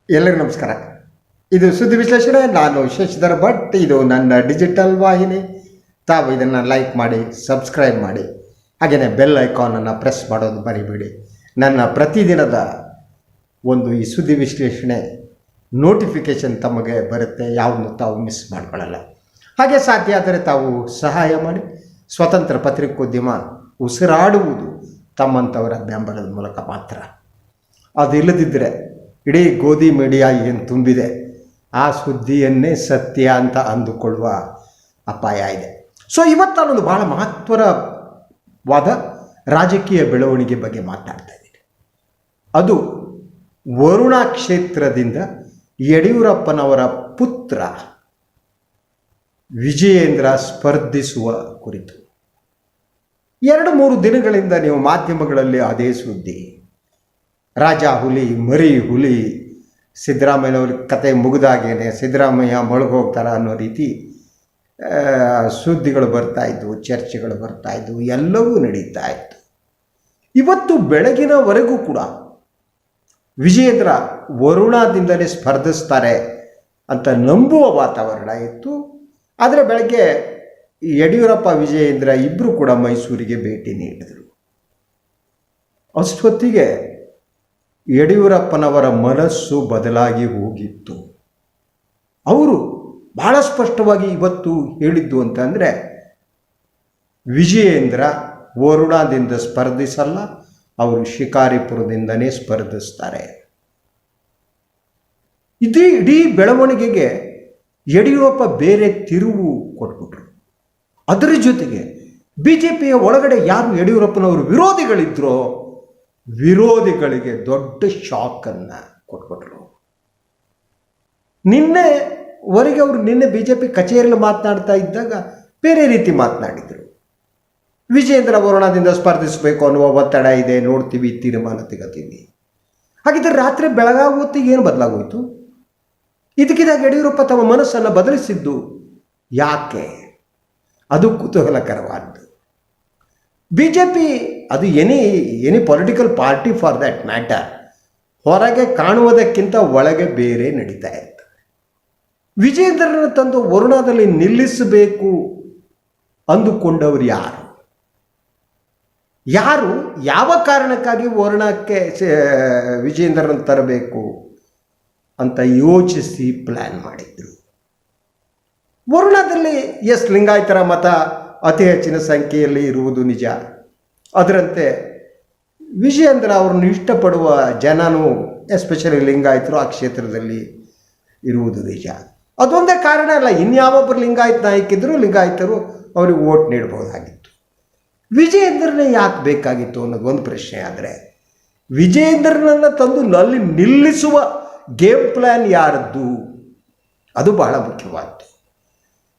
ಎಲ್ಲರಿಗೂ ನಮಸ್ಕಾರ. ಇದು ಸುದ್ದಿ ವಿಶ್ಲೇಷಣೆ. ನಾನು ಶಶಿಧರ್ ಭಟ್. ಇದು ನನ್ನ ಡಿಜಿಟಲ್ ವಾಹಿನಿ. ತಾವು ಇದನ್ನು ಲೈಕ್ ಮಾಡಿ, ಸಬ್ಸ್ಕ್ರೈಬ್ ಮಾಡಿ, ಹಾಗೆಯೇ ಬೆಲ್ ಐಕಾನನ್ನು ಪ್ರೆಸ್ ಮಾಡೋದು ಮರಿಬೇಡಿ. ನನ್ನ ಪ್ರತಿದಿನದ ಈ ಸುದ್ದಿ ವಿಶ್ಲೇಷಣೆ ನೋಟಿಫಿಕೇಷನ್ ತಮಗೆ ಬರುತ್ತೆ. ಯಾವುದನ್ನು ತಾವು ಮಿಸ್ ಮಾಡ್ಕೊಳ್ಳಲ್ಲ. ಹಾಗೆ ಸಾಧ್ಯ ಆದರೆ ತಾವು ಸಹಾಯ ಮಾಡಿ. ಸ್ವತಂತ್ರ ಪತ್ರಿಕೋದ್ಯಮ ಉಸಿರಾಡುವುದು ತಮ್ಮಂಥವರ ಬೆಂಬಲದ ಮೂಲಕ ಮಾತ್ರ. ಅದಿಲ್ಲದಿದ್ದರೆ ಇಡೀ ಗೋಧಿ ಮೀಡಿಯಾ ಏನು ತುಂಬಿದೆ ಆ ಸುದ್ದಿಯನ್ನೇ ಸತ್ಯ ಅಂತ ಅಂದುಕೊಳ್ಳುವ ಅಪಾಯ ಇದೆ. ಸೊ ಇವತ್ತು ನಾನೊಂದು ಭಾಳ ಮಹತ್ವರವಾದ ರಾಜಕೀಯ ಬೆಳವಣಿಗೆ ಬಗ್ಗೆ ಮಾತನಾಡ್ತಾ ಇದ್ದೀನಿ. ಅದು ವರುಣಾ ಕ್ಷೇತ್ರದಿಂದ ಯಡಿಯೂರಪ್ಪನವರ ಪುತ್ರ ವಿಜಯೇಂದ್ರ ಸ್ಪರ್ಧಿಸುವ ಕುರಿತು. 2-3 ದಿನಗಳಿಂದ ನೀವು ಮಾಧ್ಯಮಗಳಲ್ಲಿ ಅದೇ ಸುದ್ದಿ. ರಾಜ ಹುಲಿ, ಮರಿ ಹುಲಿ, ಸಿದ್ದರಾಮಯ್ಯನವ್ರ ಕತೆ ಮುಗಿದಾಗೇನೆ ಸಿದ್ದರಾಮಯ್ಯ ಮೊಳಗೋಗ್ತಾರ ಅನ್ನೋ ರೀತಿ ಸುದ್ದಿಗಳು ಬರ್ತಾಯಿದ್ವು, ಚರ್ಚೆಗಳು ಬರ್ತಾಯಿದ್ವು, ಎಲ್ಲವೂ ನಡೀತಾ ಇತ್ತು. ಇವತ್ತು ಬೆಳಗಿನವರೆಗೂ ಕೂಡ ವಿಜಯೇಂದ್ರ ವರುಣಾದಿಂದಲೇ ಸ್ಪರ್ಧಿಸ್ತಾರೆ ಅಂತ ನಂಬುವ ವಾತಾವರಣ ಇತ್ತು. ಆದರೆ ಬೆಳಗ್ಗೆ ಯಡಿಯೂರಪ್ಪ, ವಿಜಯೇಂದ್ರ ಇಬ್ಬರು ಕೂಡ ಮೈಸೂರಿಗೆ ಭೇಟಿ ನೀಡಿದರು. ಅಷ್ಟೊತ್ತಿಗೆ ಯಡಿಯೂರಪ್ಪನವರ ಮನಸ್ಸು ಬದಲಾಗಿ ಹೋಗಿತ್ತು. ಅವರು ಬಹಳ ಸ್ಪಷ್ಟವಾಗಿ ಇವತ್ತು ಹೇಳಿದ್ದು ಅಂತಂದರೆ, ವಿಜಯೇಂದ್ರ ವರುಣಾದಿಂದ ಸ್ಪರ್ಧಿಸಲ್ಲ, ಅವರು ಶಿಕಾರಿಪುರದಿಂದನೇ ಸ್ಪರ್ಧಿಸ್ತಾರೆ. ಇಡೀ ಬೆಳವಣಿಗೆಗೆ ಯಡಿಯೂರಪ್ಪ ಬೇರೆ ತಿರುವು ಕೊಟ್ಬಿಟ್ರು. ಅದರ ಜೊತೆಗೆ ಬಿ ಜೆ ಪಿಯ ಒಳಗಡೆ ಯಾರು ಯಡಿಯೂರಪ್ಪನವರು ವಿರೋಧಿಗಳಿದ್ರೋ ವಿರೋಧಿಗಳಿಗೆ ದೊಡ್ಡ ಶಾಕನ್ನು ಕೊಟ್ಬಿಟ್ರು. ನಿನ್ನೆವರೆಗೆ ಅವರು ಬಿ ಜೆ ಪಿ ಕಚೇರಿಯಲ್ಲಿ ಮಾತನಾಡ್ತಾ ಇದ್ದಾಗ ಬೇರೆ ರೀತಿ ಮಾತನಾಡಿದರು. ವಿಜಯೇಂದ್ರ ವರುಣಾದಿಂದ ಸ್ಪರ್ಧಿಸಬೇಕು ಅನ್ನುವ ಒತ್ತಡ ಇದೆ, ನೋಡ್ತೀವಿ, ತೀರ್ಮಾನ ತೆಗತೀವಿ. ಹಾಗಿದ್ದರೆ ರಾತ್ರಿ ಬೆಳಗಾಗುತ್ತಿಗೆ ಏನು ಬದಲಾಗೋಯ್ತು? ಇದಕ್ಕಿದಾಗ ಯಡಿಯೂರಪ್ಪ ತಮ್ಮ ಮನಸ್ಸನ್ನು ಬದಲಿಸಿದ್ದು ಯಾಕೆ? ಅದು ಕುತೂಹಲಕರವಾದ್ದು. ಬಿ ಜೆ ಪಿ ಅದು any political party for that matter ಹೊರಗೆ ಕಾಣುವುದಕ್ಕಿಂತ ಒಳಗೆ ಬೇರೆ ನಡೀತಾ ಇರ್ತದೆ. ವಿಜಯೇಂದ್ರನ ತಂದು ವರುಣಾದಲ್ಲಿ ನಿಲ್ಲಿಸಬೇಕು ಅಂದುಕೊಂಡವರು ಯಾರು ಯಾವ ಕಾರಣಕ್ಕಾಗಿ ವರುಣಕ್ಕೆ ವಿಜಯೇಂದ್ರನ ತರಬೇಕು ಅಂತ ಯೋಚಿಸಿ ಪ್ಲ್ಯಾನ್ ಮಾಡಿದ್ರು. ವರುಣಾದಲ್ಲಿ ಲಿಂಗಾಯತರ ಮತ ಅತಿ ಹೆಚ್ಚಿನ ಸಂಖ್ಯೆಯಲ್ಲಿ ಇರುವುದು ನಿಜ. ಅದರಂತೆ ವಿಜಯೇಂದ್ರ ಅವರನ್ನು ಇಷ್ಟಪಡುವ ಜನನೂ ಎಸ್ಪೆಷಲಿ ಲಿಂಗಾಯತರು ಆ ಕ್ಷೇತ್ರದಲ್ಲಿ ಇರುವುದು ನಿಜ. ಅದೊಂದೇ ಕಾರಣ ಅಲ್ಲ, ಇನ್ಯಾವೊಬ್ಬರು ಲಿಂಗಾಯತ ನಾಯಕಿದ್ರು ಲಿಂಗಾಯತರು ಅವ್ರಿಗೆ ವೋಟ್ ನೀಡಬಹುದಾಗಿತ್ತು. ವಿಜಯೇಂದ್ರನೇ ಯಾಕೆ ಬೇಕಾಗಿತ್ತು ಅನ್ನೋದು ಒಂದು ಪ್ರಶ್ನೆ. ಆದರೆ ವಿಜಯೇಂದ್ರನನ್ನು ತಂದು ಅಲ್ಲಿ ನಿಲ್ಲಿಸುವ ಗೇಮ್ ಪ್ಲ್ಯಾನ್ ಯಾರದ್ದು? ಅದು ಬಹಳ ಮುಖ್ಯವಾದ್ದು.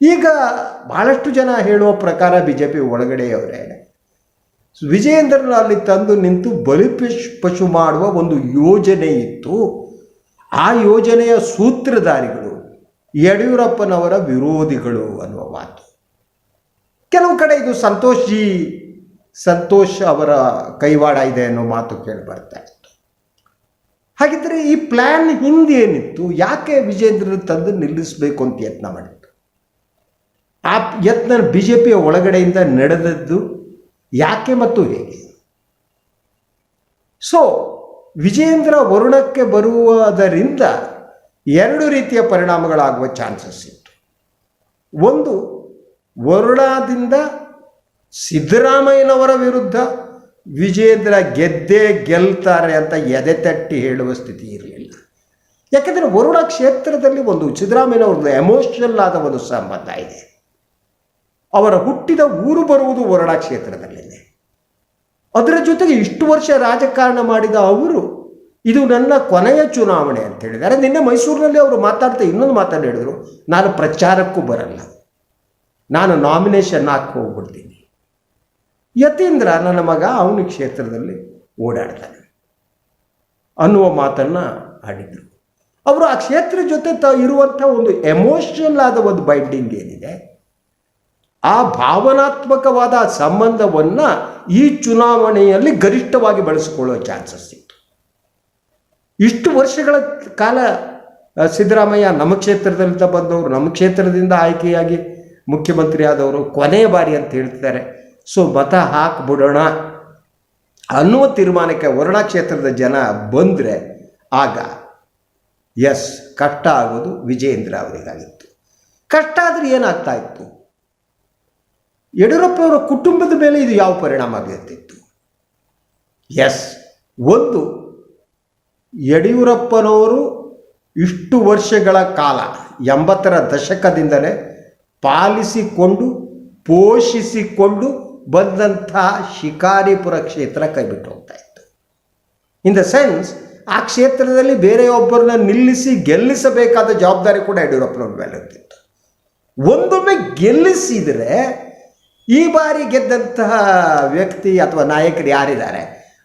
ಈಗ ಬಹಳಷ್ಟು ಜನ ಹೇಳುವ ಪ್ರಕಾರ ಬಿ ಜೆ ಪಿ ಒಳಗಡೆಯವರೇ ವಿಜಯೇಂದ್ರನ ಅಲ್ಲಿ ತಂದು ನಿಂತು ಬಲಿಪಶು ಮಾಡುವ ಒಂದು ಯೋಜನೆ ಇತ್ತು. ಆ ಯೋಜನೆಯ ಸೂತ್ರಧಾರಿಗಳು ಯಡಿಯೂರಪ್ಪನವರ ವಿರೋಧಿಗಳು ಅನ್ನುವ ಮಾತು. ಕೆಲವು ಕಡೆ ಇದು ಸಂತೋಷ್ ಅವರ ಕೈವಾಡ ಇದೆ ಅನ್ನೋ ಮಾತು ಕೇಳಿ ಬರ್ತಾ ಇತ್ತು. ಹಾಗಿದ್ದರೆ ಈ ಪ್ಲ್ಯಾನ್ ಹಿಂದೆ ಏನಿತ್ತು? ಯಾಕೆ ವಿಜಯೇಂದ್ರನ ತಂದು ನಿಲ್ಲಿಸಬೇಕು ಅಂತ ಯತ್ನ ಮಾಡಿತ್ತು? ಆ ಯತ್ನ ಬಿ ಜೆ ಪಿಯ ಒಳಗಡೆಯಿಂದ ನಡೆದದ್ದು ಯಾಕೆ ಮತ್ತು ಹೇಗೆ? ಸೊ ವಿಜಯೇಂದ್ರ ವರುಣಕ್ಕೆ ಬರುವುದರಿಂದ 2 ರೀತಿಯ ಪರಿಣಾಮಗಳಾಗುವ ಚಾನ್ಸಸ್ ಇತ್ತು. ಒಂದು, ವರುಣಾದಿಂದ ಸಿದ್ದರಾಮಯ್ಯನವರ ವಿರುದ್ಧ ವಿಜಯೇಂದ್ರ ಗೆಲ್ತಾರೆ ಅಂತ ಎದೆ ತಟ್ಟಿ ಹೇಳುವ ಸ್ಥಿತಿ ಇರಲಿಲ್ಲ. ಯಾಕೆಂದರೆ ವರುಣಾ ಕ್ಷೇತ್ರದಲ್ಲಿ ಒಂದು ಸಿದ್ದರಾಮಯ್ಯನವ್ರದ್ದು ಎಮೋಷನಲ್ ಆದ ಒಂದು ಸಂಬಂಧ ಇದೆ. ಅವರ ಹುಟ್ಟಿದ ಊರು ಬರುವುದು ವರುಣಾ ಕ್ಷೇತ್ರದಲ್ಲಿದೆ. ಅದರ ಜೊತೆಗೆ ಇಷ್ಟು ವರ್ಷ ರಾಜಕಾರಣ ಮಾಡಿದ ಅವರು ಇದು ನನ್ನ ಕೊನೆಯ ಚುನಾವಣೆ ಅಂತ ಹೇಳಿದ್ದಾರೆ. ನಿನ್ನೆ ಮೈಸೂರಿನಲ್ಲಿ ಅವರು ಇನ್ನೊಂದು ಮಾತನ್ನು ಹೇಳಿದರು, ನಾನು ಪ್ರಚಾರಕ್ಕೂ ಬರಲ್ಲ, ನಾನು ನಾಮಿನೇಷನ್ ಹಾಕಿ ಹೋಗ್ಬಿಡ್ತೀನಿ. ಯತೀಂದ್ರ ನನ್ನ ಮಗ, ಅವನ ಕ್ಷೇತ್ರದಲ್ಲಿ ಓಡಾಡ್ತಾನೆ ಅನ್ನುವ ಮಾತನ್ನು ಆಡಿದರು. ಅವರು ಆ ಕ್ಷೇತ್ರ ಜೊತೆ ಇರುವಂಥ ಒಂದು ಎಮೋಷನಲ್ ಆದ ಒಂದು ಬೈಂಡಿಂಗ್ ಏನಿದೆ, ಆ ಭಾವನಾತ್ಮಕವಾದ ಸಂಬಂಧವನ್ನು ಈ ಚುನಾವಣೆಯಲ್ಲಿ ಗರಿಷ್ಠವಾಗಿ ಬಳಸಿಕೊಳ್ಳುವ ಚಾನ್ಸಸ್ ಇತ್ತು. ಇಷ್ಟು ವರ್ಷಗಳ ಕಾಲ ಸಿದ್ದರಾಮಯ್ಯ ನಮ್ಮ ಕ್ಷೇತ್ರದಿಂದ ಬಂದವರು, ನಮ್ಮ ಕ್ಷೇತ್ರದಿಂದ ಆಯ್ಕೆಯಾಗಿ ಮುಖ್ಯಮಂತ್ರಿ ಆದವರು, ಕೊನೆಯ ಬಾರಿ ಅಂತ ಹೇಳ್ತಿದ್ದಾರೆ. ಸೊ ಮತ ಹಾಕ್ಬಿಡೋಣ ಅನ್ನುವ ತೀರ್ಮಾನಕ್ಕೆ ವರುಣಾ ಕ್ಷೇತ್ರದ ಜನ ಬಂದರೆ ಆಗ ಎಸ್ ಕಷ್ಟ ಆಗೋದು ವಿಜಯೇಂದ್ರ ಅವರಿಗಾಗಿತ್ತು. ಕಷ್ಟ ಆದರೆ ಏನಾಗ್ತಾ ಇತ್ತು, ಯಡಿಯೂರಪ್ಪನವರ ಕುಟುಂಬದ ಮೇಲೆ ಇದು ಯಾವ ಪರಿಣಾಮ ಬೀರ್ತಿತ್ತು? ಎಸ್, ಒಂದು, ಯಡಿಯೂರಪ್ಪನವರು ಇಷ್ಟು ವರ್ಷಗಳ ಕಾಲ 80ರ ದಶಕದಿಂದಲೇ ಪಾಲಿಸಿಕೊಂಡು ಪೋಷಿಸಿಕೊಂಡು ಬಂದಂಥ ಶಿಕಾರಿಪುರ ಕ್ಷೇತ್ರ ಕೈಬಿಟ್ಟು ಹೋಗ್ತಾ ಇತ್ತು. ಇನ್ ದ ಸೆನ್ಸ್ ಆ ಕ್ಷೇತ್ರದಲ್ಲಿ ಬೇರೆಯೊಬ್ಬರನ್ನ ನಿಲ್ಲಿಸಿ ಗೆಲ್ಲಿಸಬೇಕಾದ ಜವಾಬ್ದಾರಿ ಕೂಡ ಯಡಿಯೂರಪ್ಪನವ್ರ ಮೇಲೆ ಇರ್ತಿತ್ತು. ಒಂದೊಮ್ಮೆ ಗೆಲ್ಲಿಸಿದರೆ ಈ ಬಾರಿ ಗೆದ್ದಂತಹ ವ್ಯಕ್ತಿ ಅಥವಾ ನಾಯಕರು ಯಾರಿದ್ದಾರೆ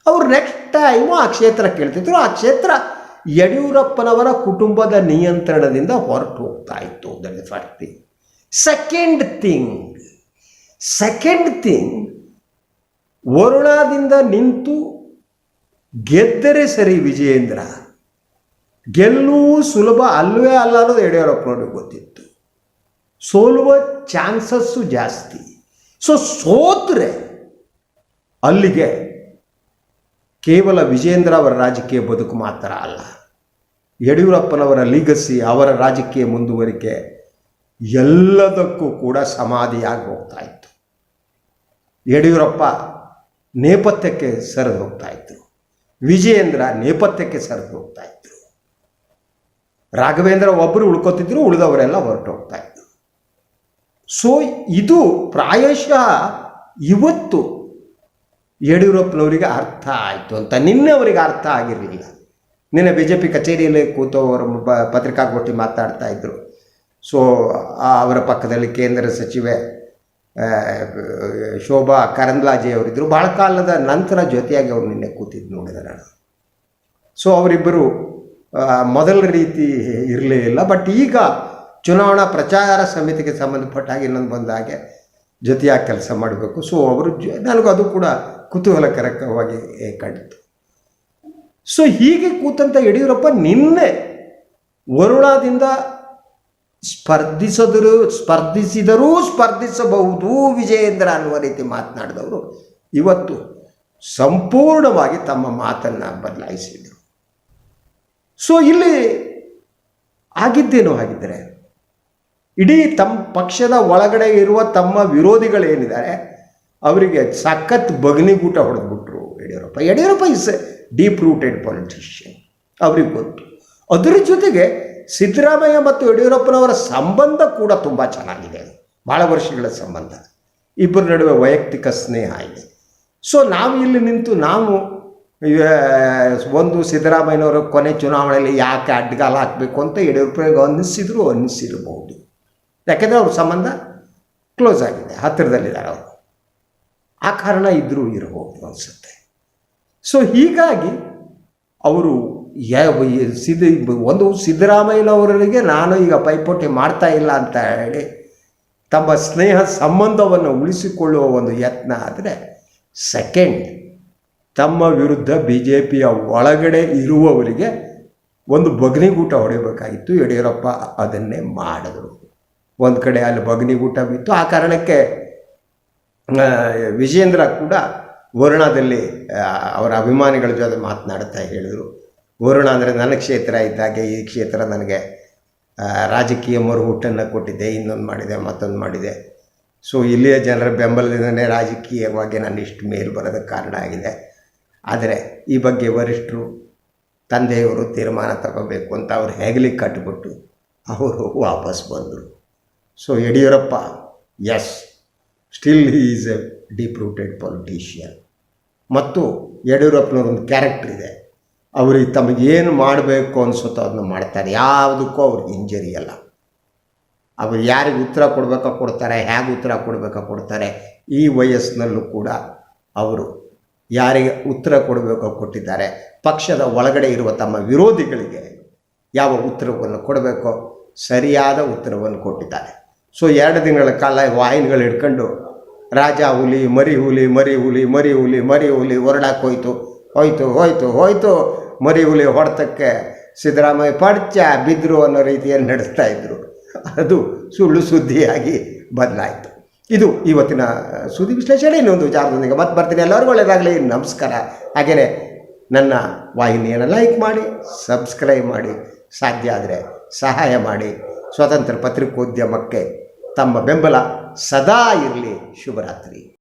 ಅವರು ನೆಕ್ಸ್ಟ್ ಟೈಮು ಆ ಕ್ಷೇತ್ರ ಕೇಳ್ತಿದ್ರು. ಆ ಕ್ಷೇತ್ರ ಯಡಿಯೂರಪ್ಪನವರ ಕುಟುಂಬದ ನಿಯಂತ್ರಣದಿಂದ ಹೊರಟು ಹೋಗ್ತಾ ಇತ್ತು. That is first thing. Second thing, ವರುಣಾದಿಂದ ನಿಂತು ಗೆದ್ದರೆ ಸರಿ ವಿಜಯೇಂದ್ರ, ಗೆಲ್ಲುವು ಸುಲಭ ಅಲ್ಲವೇ ಅಲ್ಲ ಅನ್ನೋದು ಯಡಿಯೂರಪ್ಪನವ್ರಿಗೆ ಗೊತ್ತಿತ್ತು. ಸೋಲುವ ಚಾನ್ಸಸ್ಸು ಜಾಸ್ತಿ. ಸೊ ಸೋತ್ರೆ ಅಲ್ಲಿಗೆ ಕೇವಲ ವಿಜಯೇಂದ್ರ ಅವರ ರಾಜಕೀಯ ಬದುಕು ಮಾತ್ರ ಅಲ್ಲ, ಯಡಿಯೂರಪ್ಪನವರ ಲೀಗಸಿ, ಅವರ ರಾಜಕೀಯ ಮುಂದುವರಿಕೆ ಎಲ್ಲದಕ್ಕೂ ಕೂಡ ಸಮಾಧಿಯಾಗಿ ಹೋಗ್ತಾ ಇತ್ತು. ಯಡಿಯೂರಪ್ಪ ನೇಪಥ್ಯಕ್ಕೆ ಸರಿದು ಹೋಗ್ತಾ ಇದ್ರು, ವಿಜಯೇಂದ್ರ ನೇಪಥ್ಯಕ್ಕೆ ಸರಿದು ಹೋಗ್ತಾ ಇದ್ರು. ರಾಘವೇಂದ್ರ ಒಬ್ಬರು ಉಳ್ಕೋತಿದ್ರು, ಉಳಿದವರೆಲ್ಲ ಹೊರಟು ಹೋಗ್ತಾ ಇದ್ರು. ಸೊ ಇದು ಪ್ರಾಯಶಃ ಇವತ್ತು ಯಡಿಯೂರಪ್ಪನವರಿಗೆ ಅರ್ಥ ಆಯಿತು ಅಂತ. ನಿನ್ನೆ ಅವರಿಗೆ ಅರ್ಥ ಆಗಿರಲಿಲ್ಲ. ನಿನ್ನೆ BJP ಕಚೇರಿಯಲ್ಲಿ ಕೂತು ಅವರು ಪತ್ರಿಕಾಗೋಷ್ಠಿ ಮಾತಾಡ್ತಾ ಇದ್ದರು. ಸೊ ಅವರ ಪಕ್ಕದಲ್ಲಿ ಕೇಂದ್ರ ಸಚಿವೆ ಶೋಭಾ ಕರಂದ್ಲಾಜೆ ಅವರಿದ್ದರು. ಭಾಳ ಕಾಲದ ನಂತರ ಜೊತೆಯಾಗಿ ಅವರು ನಿನ್ನೆ ಕೂತಿದ್ದು ನೋಡಿದೆ ನಾನು. ಸೊ ಅವರಿಬ್ಬರು ಮೊದಲ ರೀತಿ ಇರಲೇ ಇಲ್ಲ. ಬಟ್ ಈಗ ಚುನಾವಣಾ ಪ್ರಚಾರ ಸಮಿತಿಗೆ ಸಂಬಂಧಪಟ್ಟಾಗ ಇನ್ನೊಂದು ಬಂದಾಗೆ ಜೊತೆಯಾಗಿ ಕೆಲಸ ಮಾಡಬೇಕು. ಸೊ ಅವರು ನನಗೂ ಅದು ಕೂಡ ಕುತೂಹಲಕರವಾಗಿ ಕಂಡಿತು. ಸೊ ಹೀಗೆ ಕೂತಂಥ ಯಡಿಯೂರಪ್ಪ ನಿನ್ನೆ ವರುಣಾದಿಂದ ಸ್ಪರ್ಧಿಸಿದರೂ ಸ್ಪರ್ಧಿಸಬಹುದು ವಿಜಯೇಂದ್ರ ಅನ್ನುವ ರೀತಿ ಮಾತನಾಡಿದವರು ಇವತ್ತು ಸಂಪೂರ್ಣವಾಗಿ ತಮ್ಮ ಮಾತನ್ನು ಬದಲಾಯಿಸಿದರು. ಸೊ ಇಲ್ಲಿ ಆಗಿದ್ದೇನೋ ಆಗಿದ್ದರೆ ಇಡೀ ತಮ್ಮ ಪಕ್ಷದ ಒಳಗಡೆ ಇರುವ ತಮ್ಮ ವಿರೋಧಿಗಳೇನಿದ್ದಾರೆ ಅವರಿಗೆ ಸಖತ್ ಬಗ್ನಿಗೂಟ ಹೊಡೆದ್ಬಿಟ್ರು Yediyurappa is a deep rooted politician, ಅವ್ರಿಗೆ ಗೊತ್ತು. ಅದರ ಜೊತೆಗೆ ಸಿದ್ದರಾಮಯ್ಯ ಮತ್ತು ಯಡಿಯೂರಪ್ಪನವರ ಸಂಬಂಧ ಕೂಡ ತುಂಬ ಚೆನ್ನಾಗಿದೆ, ಭಾಳ ವರ್ಷಗಳ ಸಂಬಂಧ, ಇಬ್ಬರ ನಡುವೆ ವೈಯಕ್ತಿಕ ಸ್ನೇಹ ಇದೆ. ಸೊ ನಾವು ಇಲ್ಲಿ ನಿಂತು ನಾವು ಒಂದು ಸಿದ್ದರಾಮಯ್ಯನವರ ಕೊನೆ ಚುನಾವಣೆಯಲ್ಲಿ ಯಾಕೆ ಅಡ್ಡಗಾಲ ಹಾಕಬೇಕು ಅಂತ ಯಡಿಯೂರಪ್ಪನಿಗೆ ಅನ್ನಿಸಿರಬಹುದು. ಯಾಕೆಂದರೆ ಅವ್ರ ಸಂಬಂಧ ಕ್ಲೋಸ್ ಆಗಿದೆ, ಹತ್ತಿರದಲ್ಲಿದ್ದಾರೆ ಅವರು, ಆ ಕಾರಣ ಇದ್ದರೂ ಇರಬಹುದು ಅನಿಸುತ್ತೆ. ಸೊ ಹೀಗಾಗಿ ಅವರು ಒಂದು ಸಿದ್ದರಾಮಯ್ಯನವರಿಗೆ ನಾನು ಈಗ ಪೈಪೋಟಿ ಮಾಡ್ತಾ ಇಲ್ಲ ಅಂತ ಹೇಳಿ ತಮ್ಮ ಸ್ನೇಹ ಸಂಬಂಧವನ್ನು ಉಳಿಸಿಕೊಳ್ಳುವ ಒಂದು ಯತ್ನ. ಆದರೆ ಸೆಕೆಂಡ್, ತಮ್ಮ ವಿರುದ್ಧ BJPಯ ಒಳಗಡೆ ಇರುವವರಿಗೆ ಒಂದು ಬಗ್ನಿಗೂಟ ಹೊಡಿಬೇಕಾಗಿತ್ತು. ಯಡಿಯೂರಪ್ಪ ಅದನ್ನೇ ಮಾಡಿದ್ರು. ಒಂದು ಕಡೆ ಅಲ್ಲಿ ಬಗ್ನಿಗೂಟ ಬಿತ್ತು. ಆ ಕಾರಣಕ್ಕೆ ವಿಜಯೇಂದ್ರ ಕೂಡ ವರುಣಾದಲ್ಲಿ ಅವರ ಅಭಿಮಾನಿಗಳ ಜೊತೆ ಮಾತನಾಡ್ತಾ ಹೇಳಿದರು, ವರುಣ ಅಂದರೆ ನನ್ನ ಕ್ಷೇತ್ರ ಇದ್ದಾಗೆ, ಈ ಕ್ಷೇತ್ರ ನನಗೆ ರಾಜಕೀಯ ಮರುಹುಟ್ಟನ್ನು ಕೊಟ್ಟಿದೆ, ಇನ್ನೊಂದು ಮಾಡಿದೆ, ಮತ್ತೊಂದು ಮಾಡಿದೆ. ಸೊ ಇಲ್ಲಿಯ ಜನರ ಬೆಂಬಲದಿಂದಲೇ ರಾಜಕೀಯವಾಗಿ ನಾನು ಇಷ್ಟು ಮೇಲು ಬರೋದಕ್ಕೆ ಕಾರಣ ಆಗಿದೆ. ಆದರೆ ಈ ಬಗ್ಗೆ ವರಿಷ್ಠರು, ತಂದೆಯವರು ತೀರ್ಮಾನ ತಗೋಬೇಕು ಅಂತ ಅವ್ರು ಹೆಗಲಿಗೆ ಕಟ್ಟಿಬಿಟ್ಟು ಅವರು ವಾಪಸ್ ಬಂದರು. So Yediyurappa is still he is a deep rooted politician. ಮತ್ತು ಯಡಿಯೂರಪ್ಪನವ್ರೊಂದು ಕ್ಯಾರೆಕ್ಟರ್ ಇದೆ, ಅವ್ರಿಗೆ ತಮಗೇನು ಮಾಡಬೇಕು ಅನಿಸುತ್ತೋ ಅದನ್ನ ಮಾಡ್ತಾರೆ. ಯಾವುದಕ್ಕೂ ಅವ್ರಿಗೆ ಇಂಜರಿ ಅಲ್ಲ. ಅವರು ಯಾರಿಗೆ ಉತ್ತರ ಕೊಡಬೇಕೋ ಕೊಡ್ತಾರೆ, ಹೇಗೆ ಉತ್ತರ ಕೊಡಬೇಕೋ ಕೊಡ್ತಾರೆ. ಈ ವಯಸ್ಸಿನಲ್ಲೂ ಕೂಡ ಅವರು ಯಾರಿಗೆ ಉತ್ತರ ಕೊಡಬೇಕೋ ಕೊಟ್ಟಿದ್ದಾರೆ. ಪಕ್ಷದ ಒಳಗಡೆ ಇರುವ ತಮ್ಮ ವಿರೋಧಿಗಳಿಗೆ ಯಾವ ಉತ್ತರವನ್ನು ಕೊಡಬೇಕೋ ಸರಿಯಾದ ಉತ್ತರವನ್ನು ಕೊಟ್ಟಿದ್ದಾರೆ. ಸೊ 2 ದಿನಗಳ ಕಾಲ ವಾಹಿನಿಗಳು ಹಿಡ್ಕೊಂಡು ರಾಜ ಹುಲಿ, ಮರಿ ಹುಲಿ, ಮರಿ ಹುಲಿ, ಮರಿ ಹುಲಿ, ಮರಿ ಹುಲಿ ಹೊರಡಕ್ಕೆ ಹೋಯ್ತು ಮರಿ ಹುಲಿ ಹೊಡೆತಕ್ಕೆ ಸಿದ್ದರಾಮಯ್ಯ ಪಡ್ಚ ಬಿದ್ದರು ಅನ್ನೋ ರೀತಿಯಲ್ಲಿ ನಡೆಸ್ತಾ ಇದ್ದರು. ಅದು ಸುಳ್ಳು ಸುದ್ದಿಯಾಗಿ ಬದಲಾಯಿತು. ಇದು ಇವತ್ತಿನ ಸುದ್ದಿ ವಿಶ್ಲೇಷಣೆ. ಇನ್ನೊಂದು ವಿಚಾರದೊಂದಿಗೆ ಮತ್ತೆ ಬರ್ತೀನಿ. ಎಲ್ಲರಿಗೂ ಒಳ್ಳೆಯದಾಗಲಿ. ನಮಸ್ಕಾರ. ಹಾಗೆಯೇ ನನ್ನ ವಾಹಿನಿಯನ್ನು ಲೈಕ್ ಮಾಡಿ, ಸಬ್ಸ್ಕ್ರೈಬ್ ಮಾಡಿ, ಸಾಧ್ಯ ಆದರೆ ಸಹಾಯ ಮಾಡಿ. ಸ್ವತಂತ್ರ ಪತ್ರಿಕೋದ್ಯಮಕ್ಕೆ ತಮ್ಮ ಬೆಂಬಲ ಸದಾ ಇರಲಿ. ಶುಭರಾತ್ರಿ.